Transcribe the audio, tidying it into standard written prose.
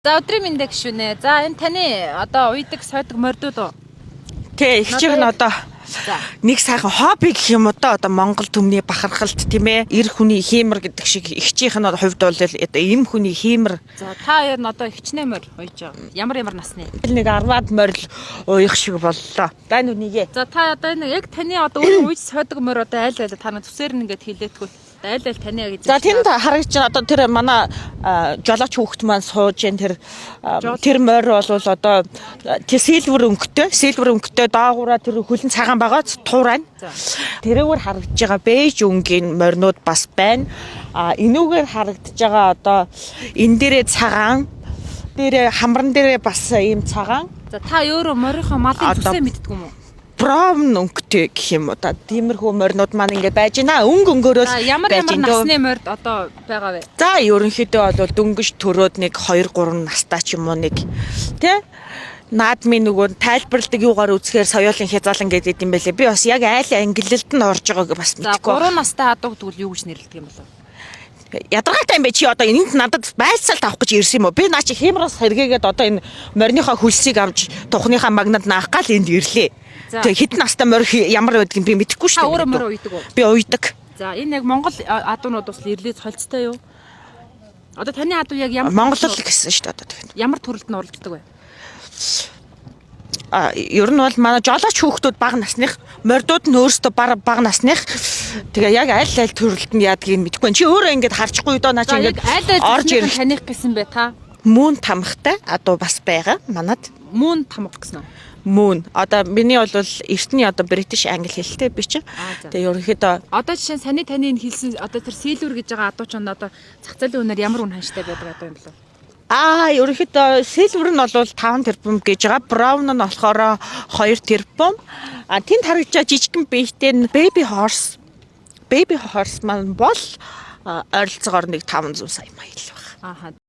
За өдрийн мэндэ гişүнэ. За энэ таны одоо уйдаг сойдог мордууд уу? Тэ их чих нь одоо нэг сайхан хобби гэх юм уу да одоо Монгол төмний бахархалт тийм ээ эр хүний хиймэр гэдэг шиг их чих нь хувьд бол одоо эм хүний хиймэр. За та хоёр нь одоо хичнээн морь уйж байгаа. Ямар насны? Нэг 10-аад морил уух шиг боллоо. Дайн үнийгээ. За та одоо энэ яг таны одоо өөрөө уйж сойдог морь одоо айл та нар төсөөр нь ингээд хилээдгүй. Айл таны яг. За тэнд харагч одоо тэр манай жолооч хүүхэд маань сууж जैन тэр морь бол одоо тэр сэлвэр өнгөтэй доогуура тэр хөлн цагаан байгаа туурайн. Тэрүүгээр харагдж байгаа бэж өнгийн моринууд бас байна. Энүүгээр харагдж байгаа одоо энэ дээрээ цагаан дээрээ хамран дээрээ бас ийм цагаан. За та өөрөө морийнхоо малын зүсээ мэддэг юм уу? Браун өнгөтэй гэх юм уу та тиймэрхүү моринууд маань ингээд байж байна. Өнгөөрөөс ямар насны морд одоо байгаа вэ? За ерөнхийдөө бол дөнгөж төрөөд нэг 2-3 настай ч юм уу нэг тий наадмын нөгөө тайлбарладаг юугаар үзэхээр соёолын хязгаалan гэдэг юм байлээ. Би бас яг айл ангиллалд нь орж байгааг бас мэдэхгүй. За 3 настай адуу тэгвэл юу гэж нэрлэдэг юм болов? Ядаргаатай юм бэ чи одоо энд надад байцаалт авах гэж ирсэн юм уу? Би наа чи хямраас хэргээгээд одоо энэ мориныхоо хөлсийг авч тухныхаа магнад наах гал энд ирлээ. Тэгээ хэдэн настай морь ямар байдгийг би мэдэхгүй шүү дээ. Та өөрөө морь уйдаг уу? Би уйдаг. За энэ яг Монгол адуунууд бас ирлээд холцтой юу? Одоо таны адуу яг ямар Монгол л гэсэн шүү дээ одоо тэгээд. Ямар төрөлд нь уралддаг вэ? Ер нь бол манай жолооч хүүхдүүд бага насных, мордууд нь өөрсдөө бага насных. Тэгээ яг аль төрөлд нь яадгийг мэдэхгүй. Чи өөрөө ингэж харчихгүй доо наа чи ингэж орж ирэх таних гэсэн бэ та? Мөн тамхтай адуу бас байгаа манад. Мөн тамх гэсэн үү? Мөн. Одоо миний бол эртний одоо бритиш англи хэлтэй би чинь. Тэгээ ерөнхийдөө одоо жишээ нь таны энэ хэлсэн одоо тэр сэлвэр гэж байгаа адуу ч одоо зах зээлийн үнээр ямар үн ханштай байдаг адуу юм болов? Ерөнхийдөө сэлвэр нь бол 5 тэрбум гэж байгаа. Браун нь болохоор 2 тэрбум. Тэнд харагдж байгаа жижигхэн биетэй baby horse маань бол ойролцоогоор нэг 500 сая майл баг.